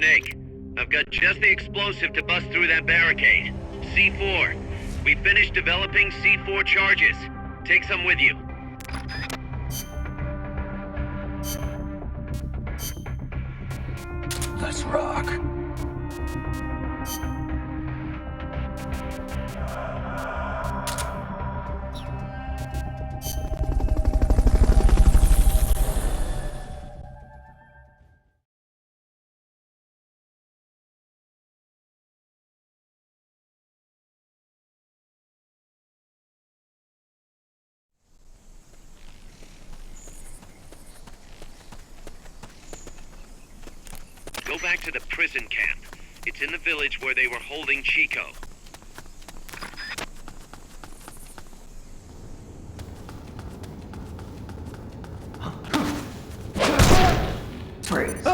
Snake. I've got just the explosive to bust through that barricade. C4. We finished developing C4 charges. Take some with you. Let's rock. Go back to the prison camp. It's in the village where they were holding Chico. Freeze.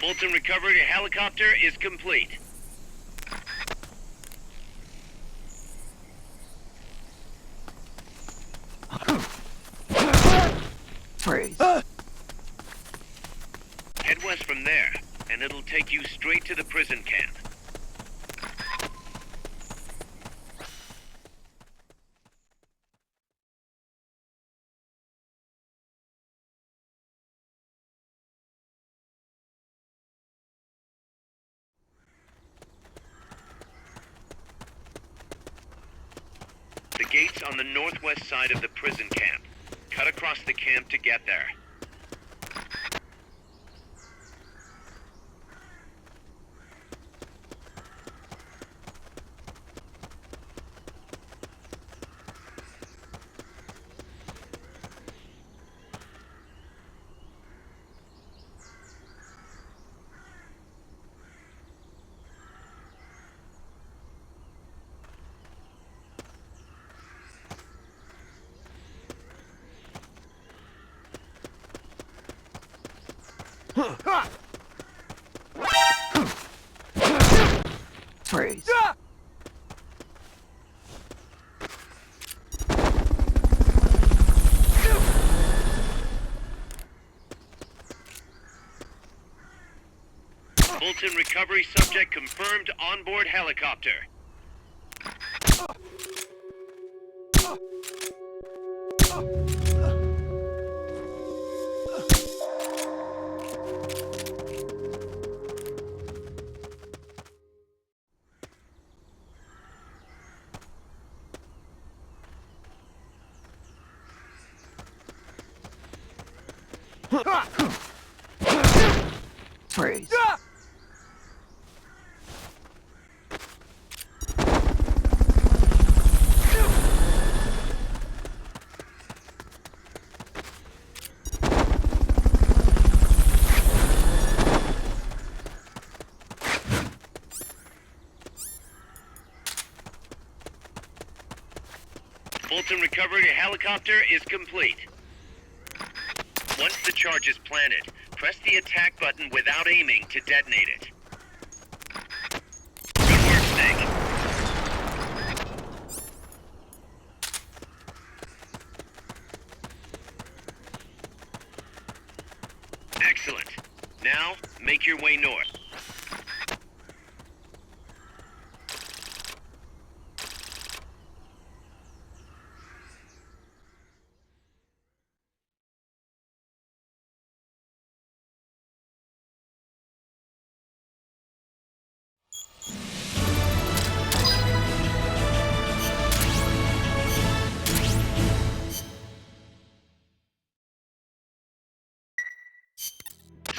Fulton recovery helicopter is complete. Freeze. Head west from there, and it'll take you straight to the prison camp. The gate's on the northwest side of the prison camp. Cut across the camp to get there. Freeze. Fulton recovery subject confirmed onboard helicopter. Freeze. Fulton recovery helicopter is complete. Once the charge is planted, Press the attack button without aiming to detonate it. Good work, Snake. Excellent. Now, make your way north.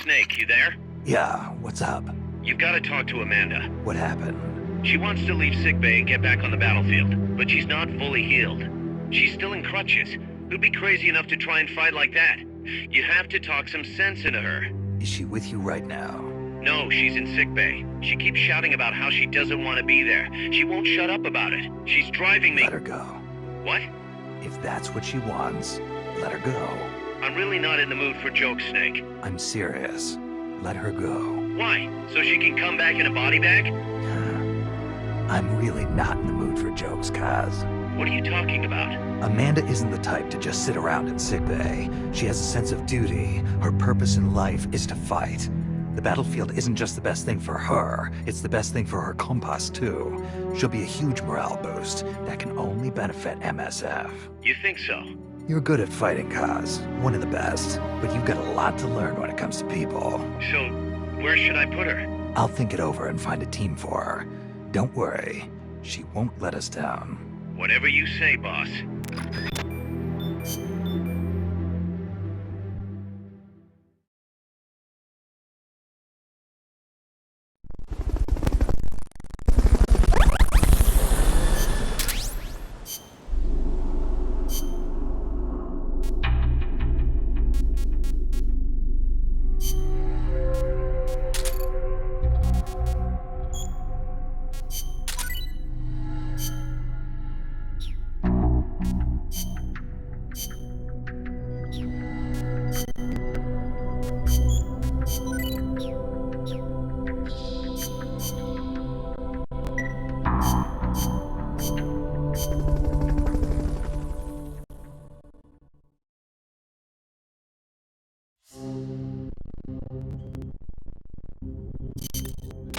Snake, you there? Yeah, what's up? You've got to talk to Amanda. What happened? She wants to leave sickbay and get back on the battlefield, but she's not fully healed. She's still in crutches. Who'd be crazy enough to try and fight like that? You have to talk some sense into her. Is she with you right now? No, she's in sickbay. She keeps shouting about how she doesn't want to be there. She won't shut up about it. She's driving me... Let her go. What? If that's what she wants, let her go. I'm really not in the mood for jokes, Snake. I'm serious. Let her go. Why? So she can come back in a body bag? I'm really not in the mood for jokes, Kaz. What are you talking about? Amanda isn't the type to just sit around in sickbay. She has a sense of duty. Her purpose in life is to fight. The battlefield isn't just the best thing for her, it's the best thing for her compas too. She'll be a huge morale boost that can only benefit MSF. You think so? You're good at fighting, Kaz. One of the best. But you've got a lot to learn when it comes to people. So, where should I put her? I'll think it over and find a team for her. Don't worry. She won't let us down. Whatever you say, boss.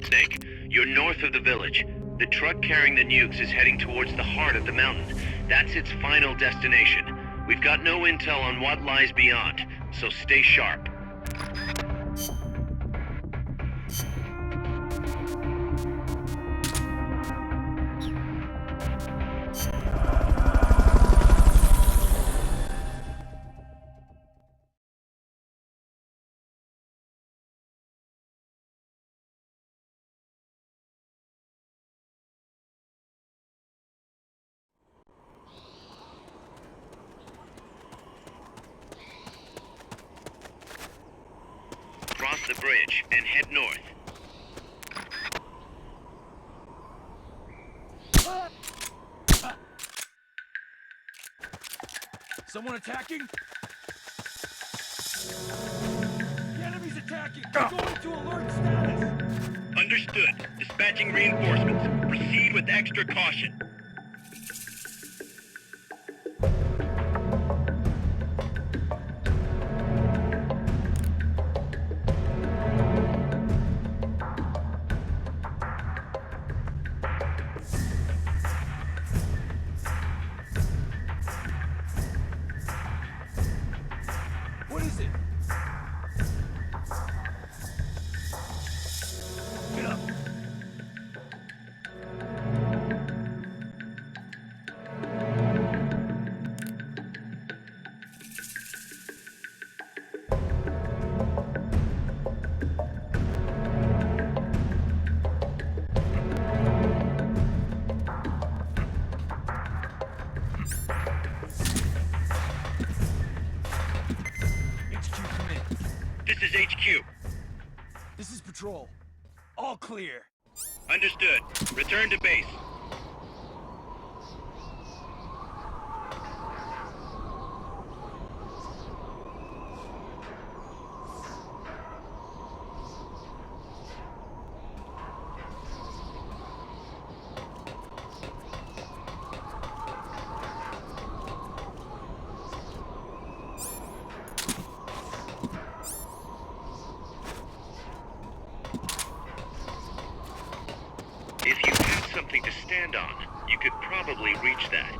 Snake, you're north of the village. The truck carrying the nukes is heading towards the heart of the mountain. That's its final destination. We've got no intel on what lies beyond, so stay sharp. Cross the bridge and head north. Someone attacking? The enemy's attacking! Going to alert status! Understood. Dispatching reinforcements. Proceed with extra caution. What is it? Get up! HQ, come in. This is HQ. This is patrol. All clear. Understood. Return to base. something to stand on. You could probably reach that.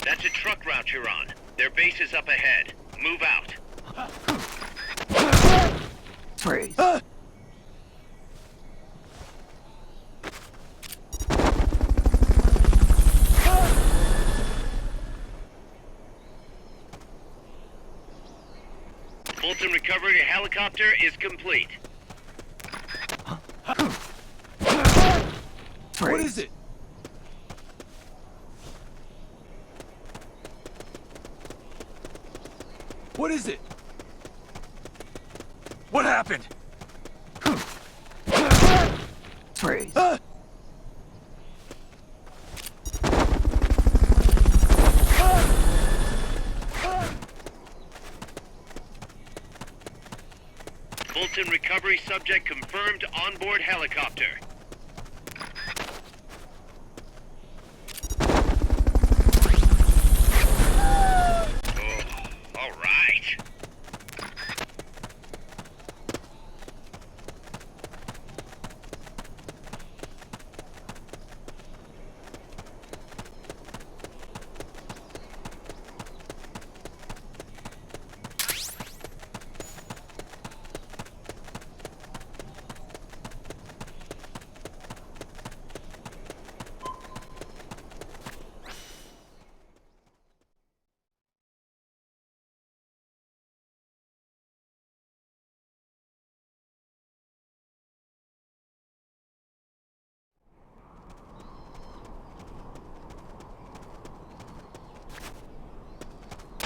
That's a truck route you're on. Their base is up ahead. Move out. Freeze. Fulton recovery helicopter is complete. Freeze. What is it? What is it? What happened? Freeze. Fulton recovery subject confirmed onboard helicopter.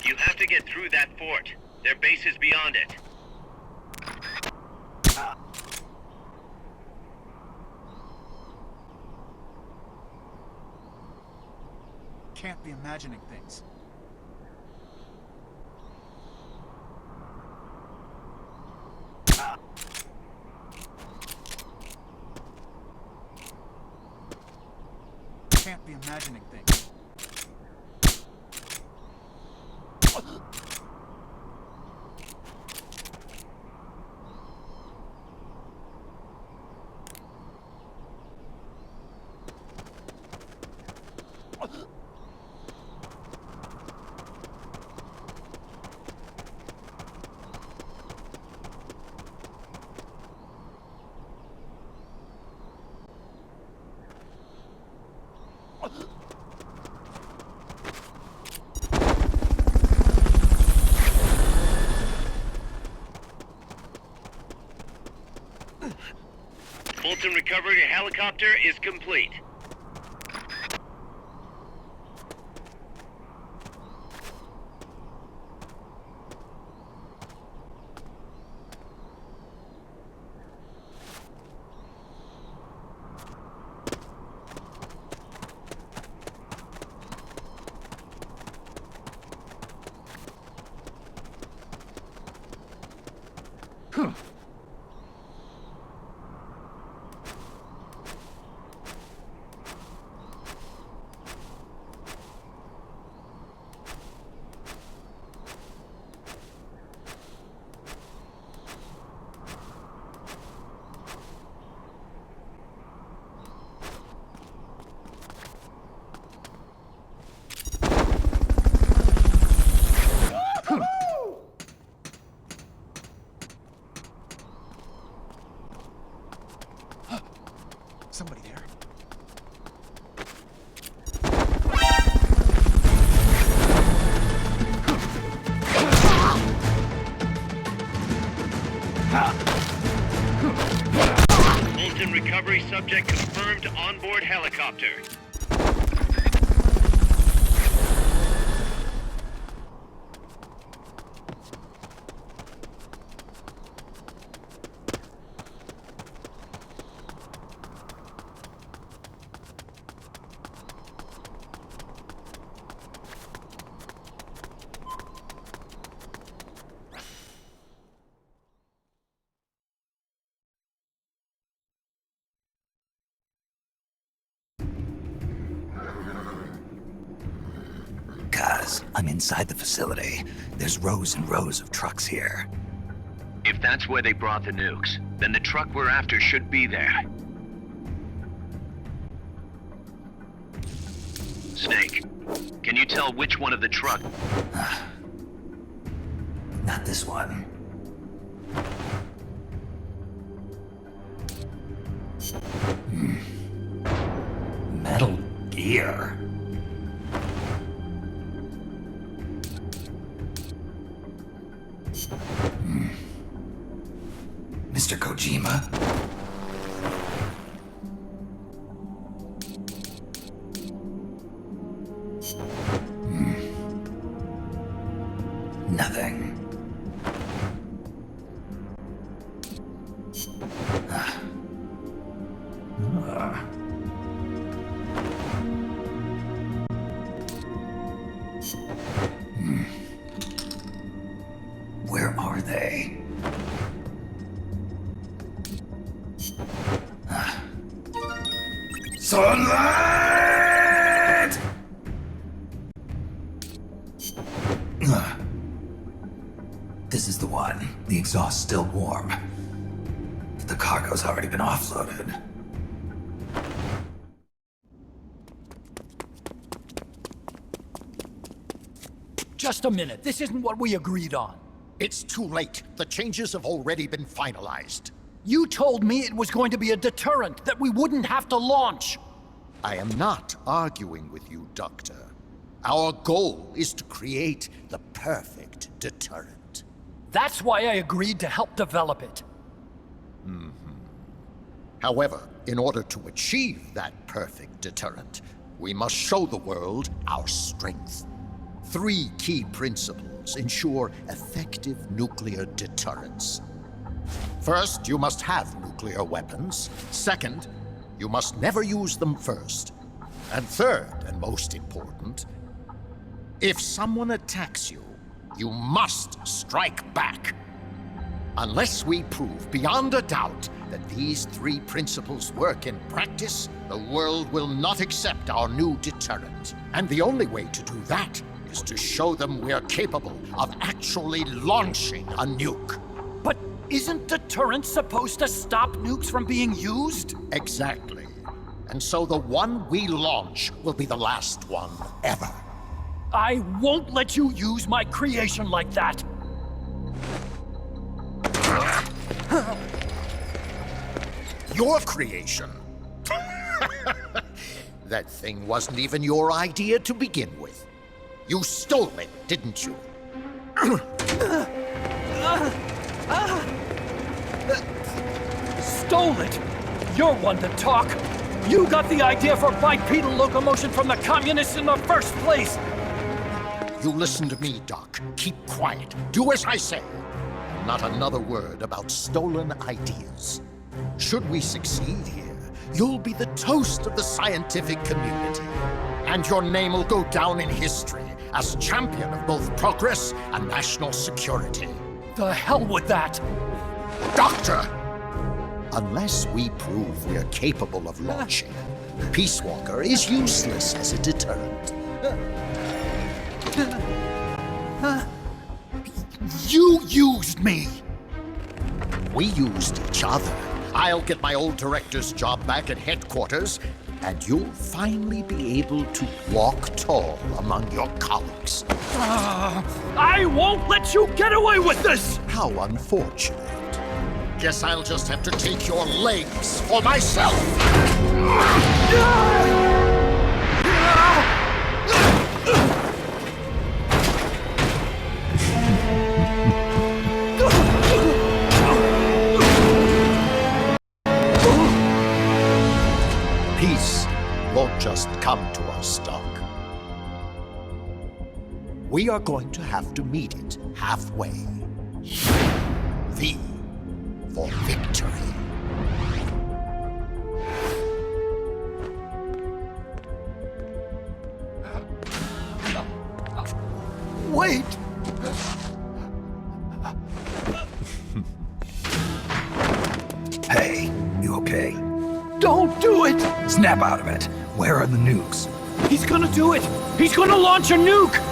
You have to get through that fort. Their base is beyond it. Can't be imagining things. Can't be imagining things. Fulton recovery helicopter is complete. somebody there. Molten recovery subject confirmed onboard helicopter. Guys, I'm inside the facility. There's rows and rows of trucks here. If that's where they brought the nukes, then the truck we're after should be there. Snake, can you tell which one of the truck? Not this one. Metal Gear. Mr. Kojima? Nothing. Where are they? Sunlight! This is the one. The exhaust's still warm. The cargo's already been offloaded. Just a minute. This isn't what we agreed on. It's too late. The changes have already been finalized. You told me it was going to be a deterrent, that we wouldn't have to launch. I am not arguing with you, Doctor. Our goal is to create the perfect deterrent. That's why I agreed to help develop it. However, in order to achieve that perfect deterrent, we must show the world our strength. 3 key principles ensure effective nuclear deterrence. First, you must have nuclear weapons. Second, you must never use them first. And third, and most important, if someone attacks you, you must strike back. Unless we prove beyond a doubt that these 3 principles work in practice, the world will not accept our new deterrent. And the only way to do that is to show them we're capable of actually launching a nuke. But isn't deterrence supposed to stop nukes from being used? Exactly. And so the one we launch will be the last one ever. I won't let you use my creation like that. Your creation? That thing wasn't even your idea to begin with. You stole it, didn't you? Stole it? You're one to talk. You got the idea for bipedal locomotion from the communists in the first place. You listen to me, Doc. Keep quiet. Do as I say. Not another word about stolen ideas. Should we succeed here, you'll be the toast of the scientific community. And your name will go down in history as champion of both progress and national security. The hell with that! Doctor! Unless we prove we're capable of launching, Peace Walker is useless as a deterrent. You used me! We used each other. I'll get my old director's job back at headquarters, and you'll finally be able to walk tall among your colleagues. I won't let you get away with this! How unfortunate. Guess I'll just have to take your legs for myself. Peace won't just come to us, Doc. We are going to have to meet it halfway. V for victory. Wait! Hey, you okay? Don't do it! Snap out of it. Where are the nukes? He's gonna do it! He's gonna launch a nuke!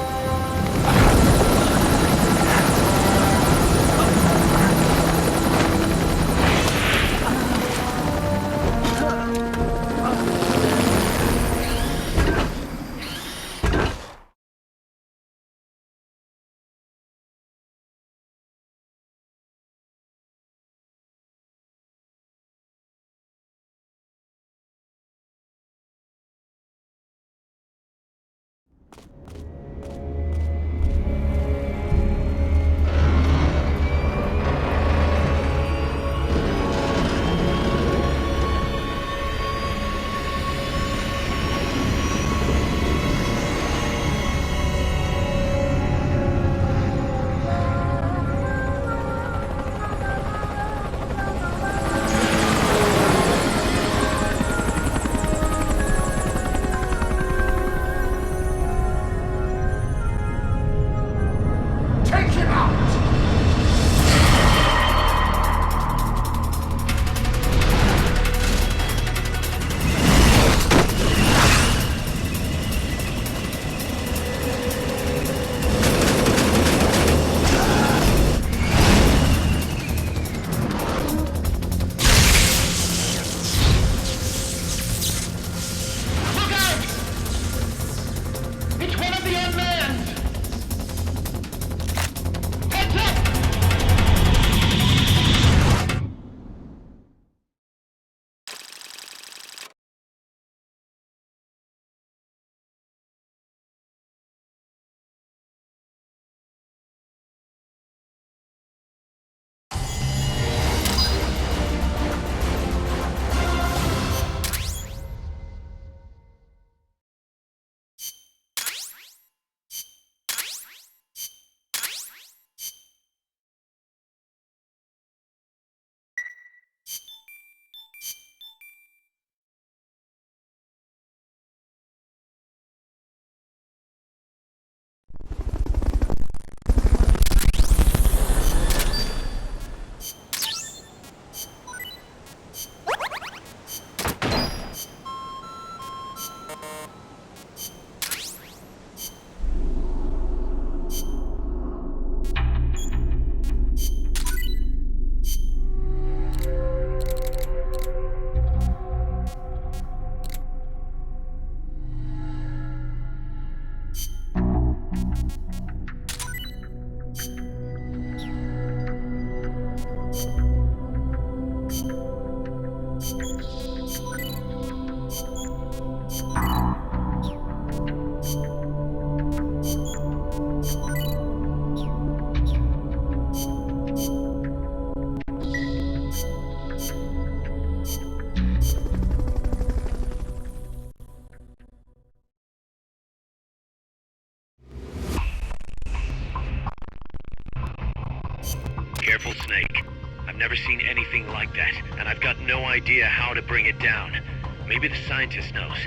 Careful, Snake. I've never seen anything like that, and I've got no idea how to bring it down. Maybe the scientist knows.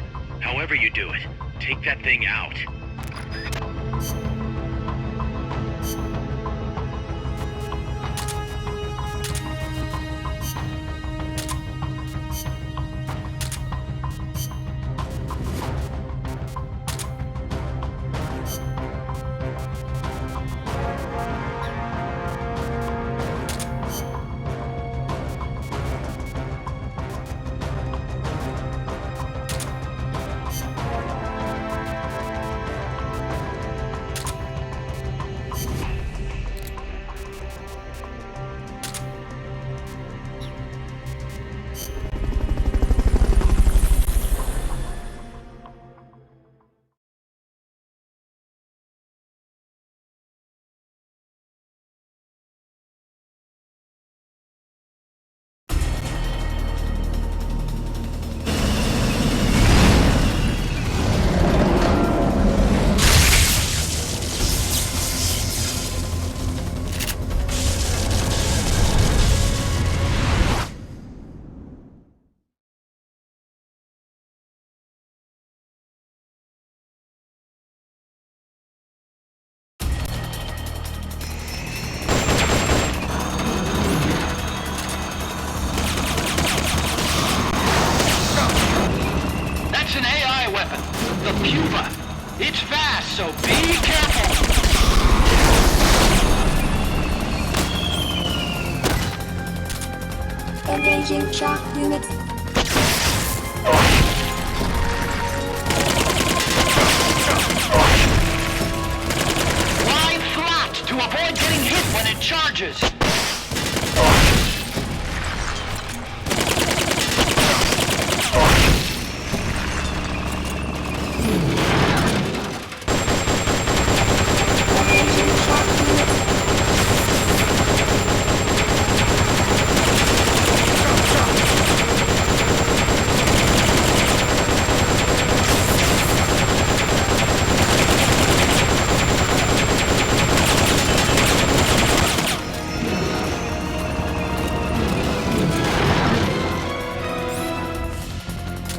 However you do it, take that thing out. The pupa! It's fast, so be careful! Engaging shock units. Line flat to avoid getting hit when it charges!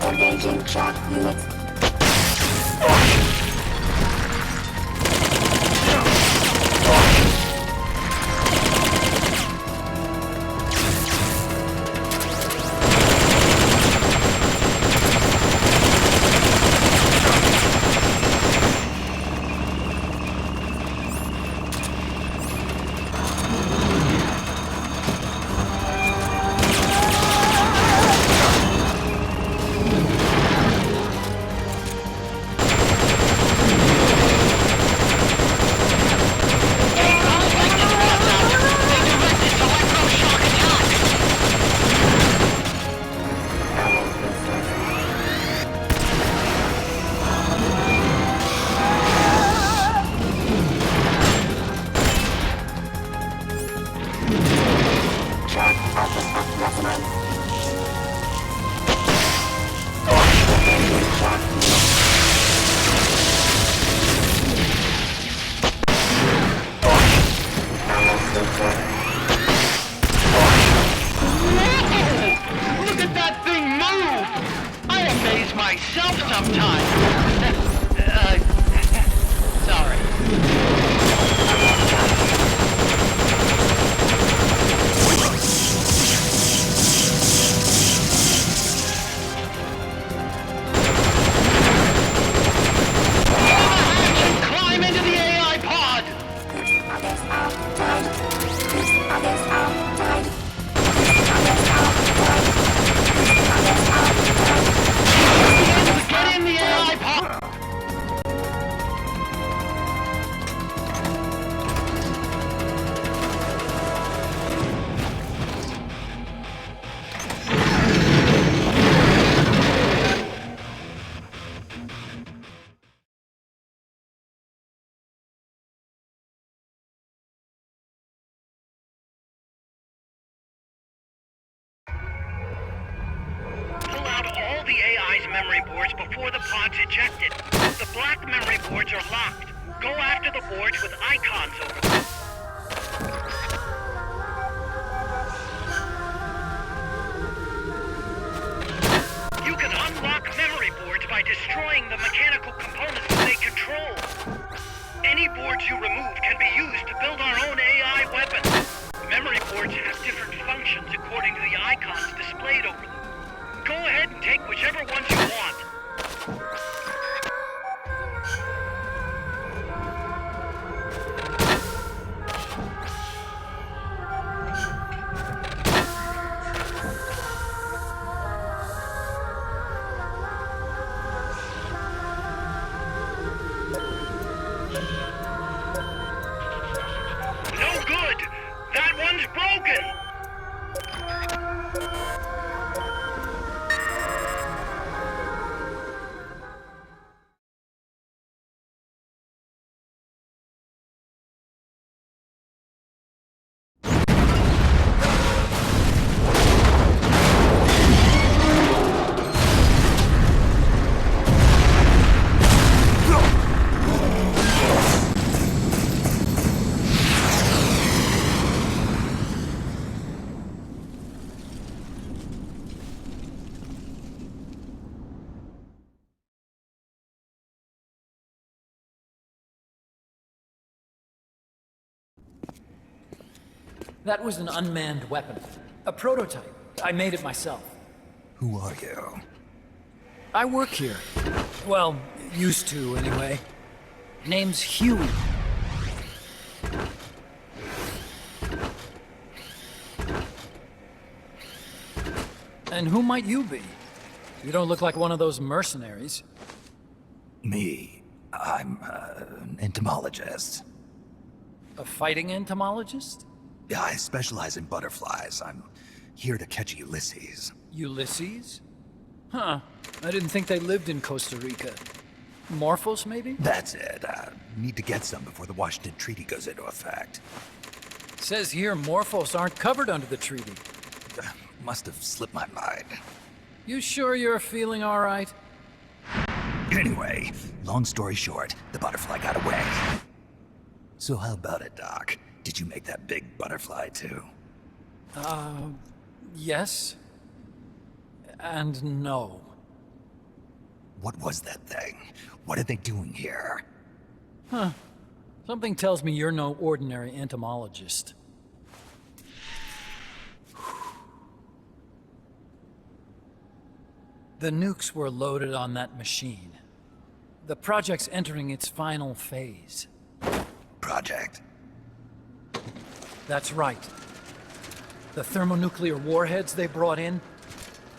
Engaging shock units. Look at that thing move! I amaze myself sometimes! Sorry. Climb into the AI pod! Others outside. Others outside. Others outside. Others outside. Get in the AI pod! Pull out all the AI's memory boards before the pod's ejected. The black memory boards are locked. Go after the boards with icons over them. You can unlock memory boards by destroying the mechanical components they control. Any boards you remove can be used to build our own AI weapon. Memory boards have different functions according to the icons displayed over them. Go ahead and take whichever ones you want. No good! That one's broken! That was an unmanned weapon. A prototype. I made it myself. Who are you? I work here. Well, Used to, anyway. Name's Huey. And who might you be? You don't look like one of those mercenaries. Me, I'm an entomologist. A fighting entomologist? Yeah, I specialize in butterflies. I'm here to catch Ulysses. Ulysses? Huh. I didn't think they lived in Costa Rica. Morphos, maybe? That's it. Need to get some before the Washington Treaty goes into effect. Says here Morphos aren't covered under the treaty. Must have slipped my mind. You sure you're feeling all right? Anyway, long story short, the butterfly got away. So how about it, Doc? Did you make that big butterfly too? Yes. And no. What was that thing? What are they doing here? Huh. Something tells me you're no ordinary entomologist. The nukes were loaded on that machine. The project's entering its final phase. Project? That's right. The thermonuclear warheads they brought in,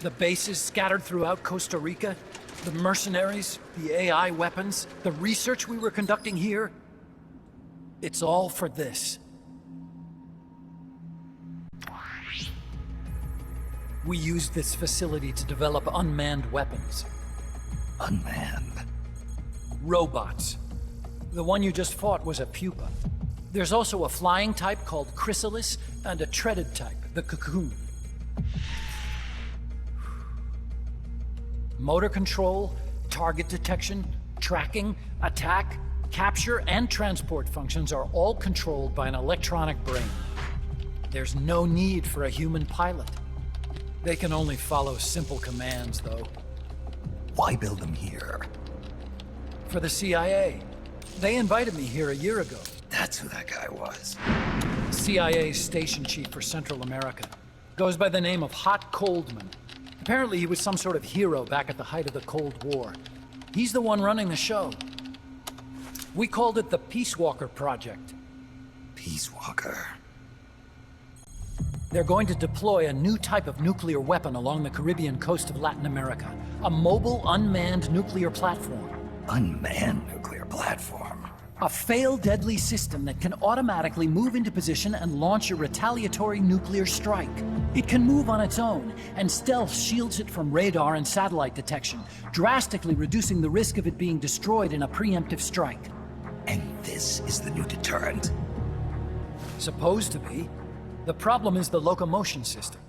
the bases scattered throughout Costa Rica, the mercenaries, the AI weapons, the research we were conducting here. It's all for this. We used this facility to develop unmanned weapons. Unmanned? Robots. The one you just fought was a pupa. There's also a flying type called Chrysalis and a treaded type, the Cocoon. Motor control, target detection, tracking, attack, capture, and transport functions are all controlled by an electronic brain. There's no need for a human pilot. They can only follow simple commands, though. Why build them here? For the CIA. They invited me here a year ago. That's who that guy was. CIA's station chief for Central America. Goes by the name of Hot Coldman. Apparently he was some sort of hero back at the height of the Cold War. He's the one running the show. We called it the Peace Walker Project. Peace Walker. They're going to deploy a new type of nuclear weapon along the Caribbean coast of Latin America. A mobile, unmanned nuclear platform. Unmanned nuclear platform? A fail-deadly system that can automatically move into position and launch a retaliatory nuclear strike. It can move on its own, and stealth shields it from radar and satellite detection, drastically reducing the risk of it being destroyed in a preemptive strike. And this is the new deterrent? Supposed to be. The problem is the locomotion system.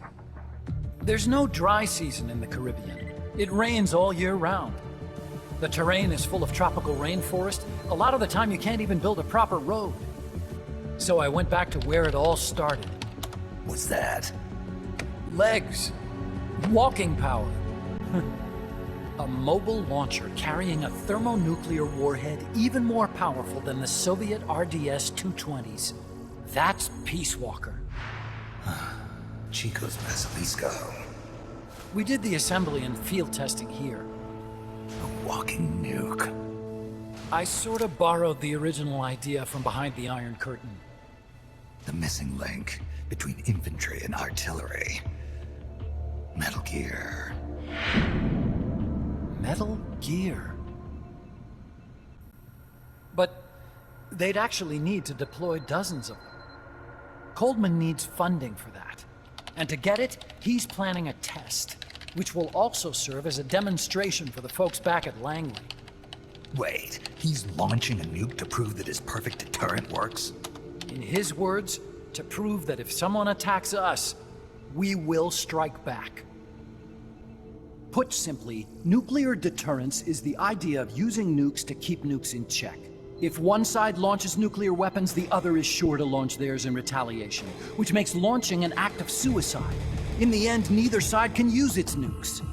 There's no dry season in the Caribbean. It rains all year round. The terrain is full of tropical rainforest. A lot of the time you can't even build a proper road. So I went back to where it all started. What's that? Legs. Walking power. A mobile launcher carrying a thermonuclear warhead even more powerful than the Soviet RDS-220s. That's Peace Walker. Chico's Basilisco. We did the assembly and field testing here. A walking nuke. I sort of borrowed the original idea from behind the Iron Curtain. The missing link between infantry and artillery. Metal Gear. Metal Gear. But they'd actually need to deploy dozens of them. Coldman needs funding for that. And to get it, he's planning a test, which will also serve as a demonstration for the folks back at Langley. Wait, he's launching a nuke to prove that his perfect deterrent works? In his words, to prove that if someone attacks us, we will strike back. Put simply, nuclear deterrence is the idea of using nukes to keep nukes in check. If one side launches nuclear weapons, the other is sure to launch theirs in retaliation, which makes launching an act of suicide. In the end, neither side can use its nukes.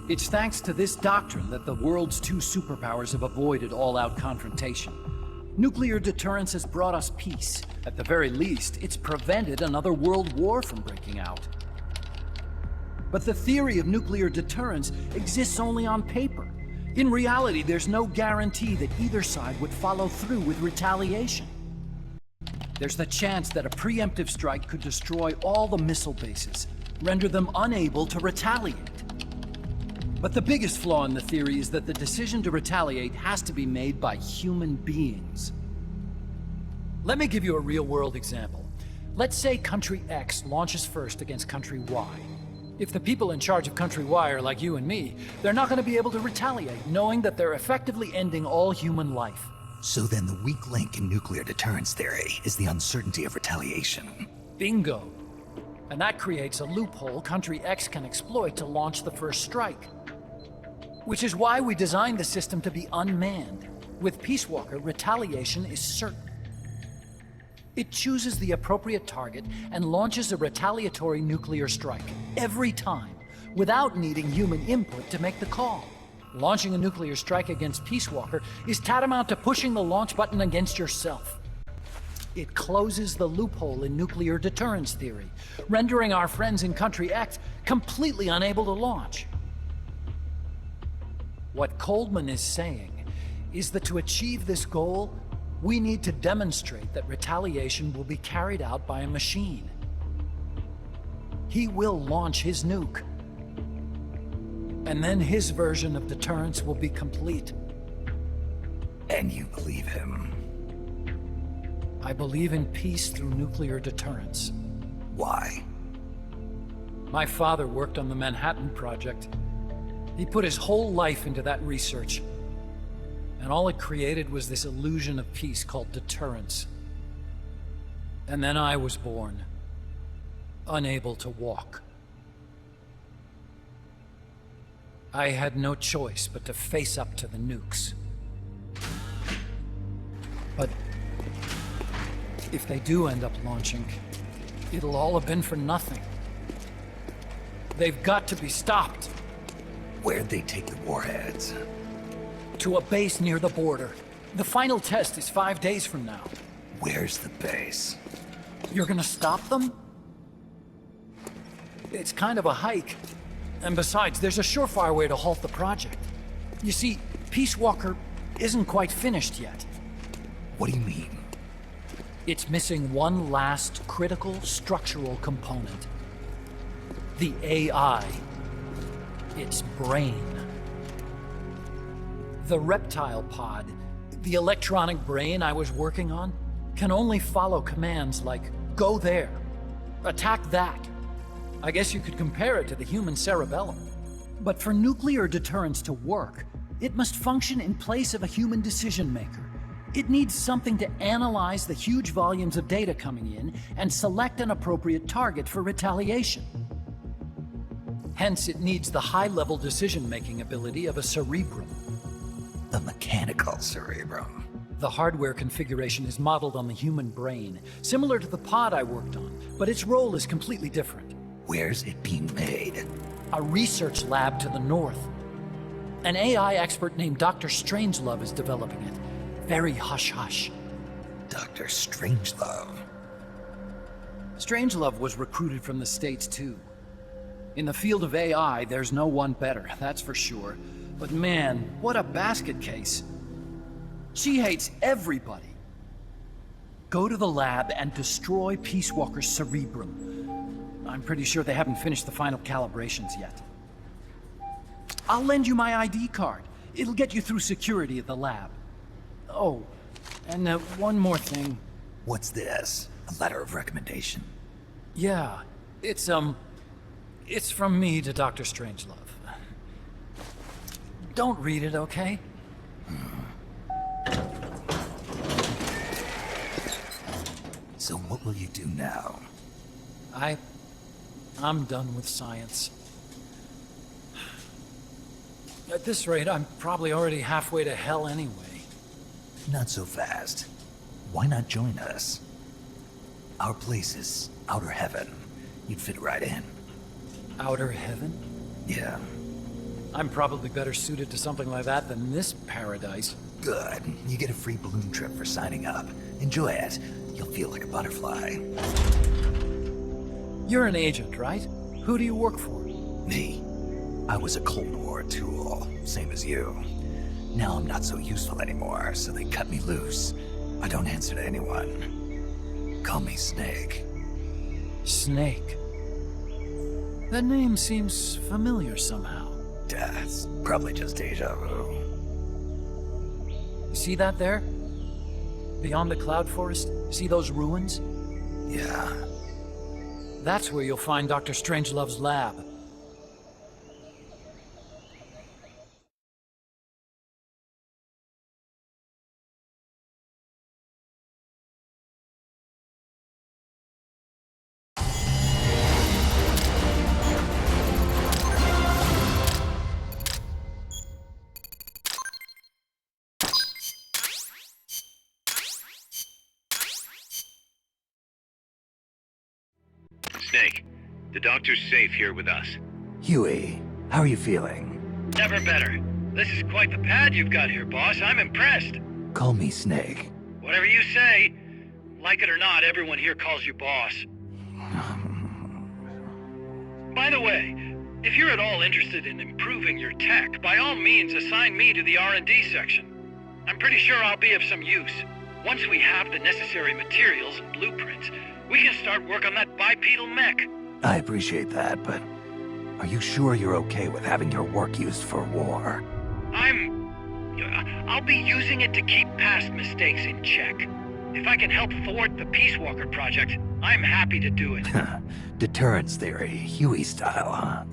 It's thanks to this doctrine that the world's two superpowers have avoided all-out confrontation. Nuclear deterrence has brought us peace. At the very least, it's prevented another world war from breaking out. But the theory of nuclear deterrence exists only on paper. In reality, there's no guarantee that either side would follow through with retaliation. There's the chance that a preemptive strike could destroy all the missile bases, render them unable to retaliate. But the biggest flaw in the theory is that the decision to retaliate has to be made by human beings. Let me give you a real-world example. Let's say Country X launches first against Country Y. If the people in charge of Country Y are like you and me, they're not going to be able to retaliate, knowing that they're effectively ending all human life. So then the weak link in nuclear deterrence theory is the uncertainty of retaliation. Bingo. And that creates a loophole Country X can exploit to launch the first strike. Which is why we designed the system to be unmanned. With Peace Walker, retaliation is certain. It chooses the appropriate target and launches a retaliatory nuclear strike every time, without needing human input to make the call. Launching a nuclear strike against Peace Walker is tantamount to pushing the launch button against yourself. It closes the loophole in nuclear deterrence theory, rendering our friends in Country X completely unable to launch. What Coldman is saying is that to achieve this goal, we need to demonstrate that retaliation will be carried out by a machine. He will launch his nuke. And then his version of deterrence will be complete. And you believe him? I believe in peace through nuclear deterrence. Why? My father worked on the Manhattan Project. He put his whole life into that research. And all it created was this illusion of peace called deterrence. And then I was born, unable to walk. I had no choice but to face up to the nukes. But if they do end up launching, it'll all have been for nothing. They've got to be stopped. Where'd they take the warheads? To a base near the border. The final test is 5 days from now. Where's the base? You're gonna stop them? It's kind of a hike. And besides, there's a surefire way to halt the project. You see, Peace Walker isn't quite finished yet. What do you mean? It's missing one last critical structural component. The AI. Its brain. The reptile pod, the electronic brain I was working on, can only follow commands like, go there, attack that. I guess you could compare it to the human cerebellum. But for nuclear deterrence to work, it must function in place of a human decision maker. It needs something to analyze the huge volumes of data coming in and select an appropriate target for retaliation. Hence, it needs the high-level decision-making ability of a cerebrum. The mechanical cerebrum. The hardware configuration is modeled on the human brain, similar to the pod I worked on, but its role is completely different. Where's it being made? A research lab to the north. An AI expert named Dr. Strangelove is developing it. Very hush-hush. Dr. Strangelove. Strangelove was recruited from the States, too. In the field of AI, there's no one better, that's for sure. But man, what a basket case. She hates everybody. Go to the lab and destroy Peace Walker's cerebrum. I'm pretty sure they haven't finished the final calibrations yet. I'll lend you my ID card. It'll get you through security at the lab. Oh, and one more thing. What's this? A letter of recommendation? Yeah, it's from me to Dr. Strangelove. Don't read it, okay? So what will you do now? I'm done with science. At this rate, I'm probably already halfway to hell anyway. Not so fast. Why not join us? Our place is outer heaven. You'd fit right in. Outer heaven? Yeah. I'm probably better suited to something like that than this paradise. Good. You get a free balloon trip for signing up. Enjoy it. You'll feel like a butterfly. You're an agent, right? Who do you work for? Me? I was a Cold War tool, same as you. Now I'm not so useful anymore, so they cut me loose. I don't answer to anyone. Call me Snake. Snake. That name seems familiar somehow. It's probably just deja vu. You see that there? Beyond the cloud forest? See those ruins? Yeah. That's where you'll find Dr. Strangelove's lab. Snake, the doctor's safe here with us. Huey, how are you feeling? Never better. This is quite the pad you've got here, boss. I'm impressed. Call me Snake. Whatever you say. Like it or not, everyone here calls you boss. By the way, if you're at all interested in improving your tech, by all means assign me to the R&D section. I'm pretty sure I'll be of some use. Once we have the necessary materials and blueprints, we can start work on that bipedal mech. I appreciate that, but are you sure you're okay with having your work used for war? I'll be using it to keep past mistakes in check. If I can help thwart the Peace Walker project, I'm happy to do it. Deterrence theory, Huey style, huh?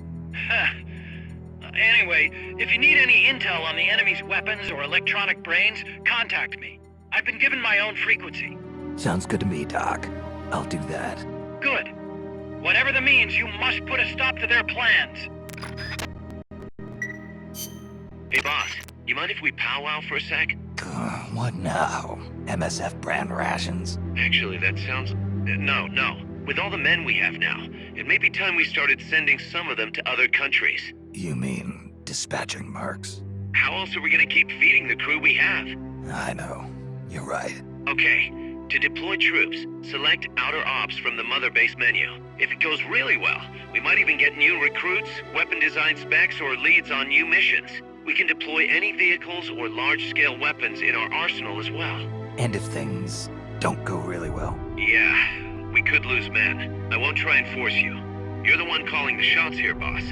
Anyway, if you need any intel on the enemy's weapons or electronic brains, contact me. I've been given my own frequency. Sounds good to me, Doc. I'll do that. Good. Whatever the means, you must put a stop to their plans. Hey boss, you mind if we powwow for a sec? What now? MSF brand rations? Actually, that sounds... No. With all the men we have now, it may be time we started sending some of them to other countries. You mean dispatching mercs? How else are we gonna keep feeding the crew we have? I know. You're right. Okay, to deploy troops, select Outer Ops from the Mother Base menu. If it goes really well, we might even get new recruits, weapon design specs, or leads on new missions. We can deploy any vehicles or large-scale weapons in our arsenal as well. And if things don't go really well? Yeah, we could lose men. I won't try and force you. You're the one calling the shots here, boss.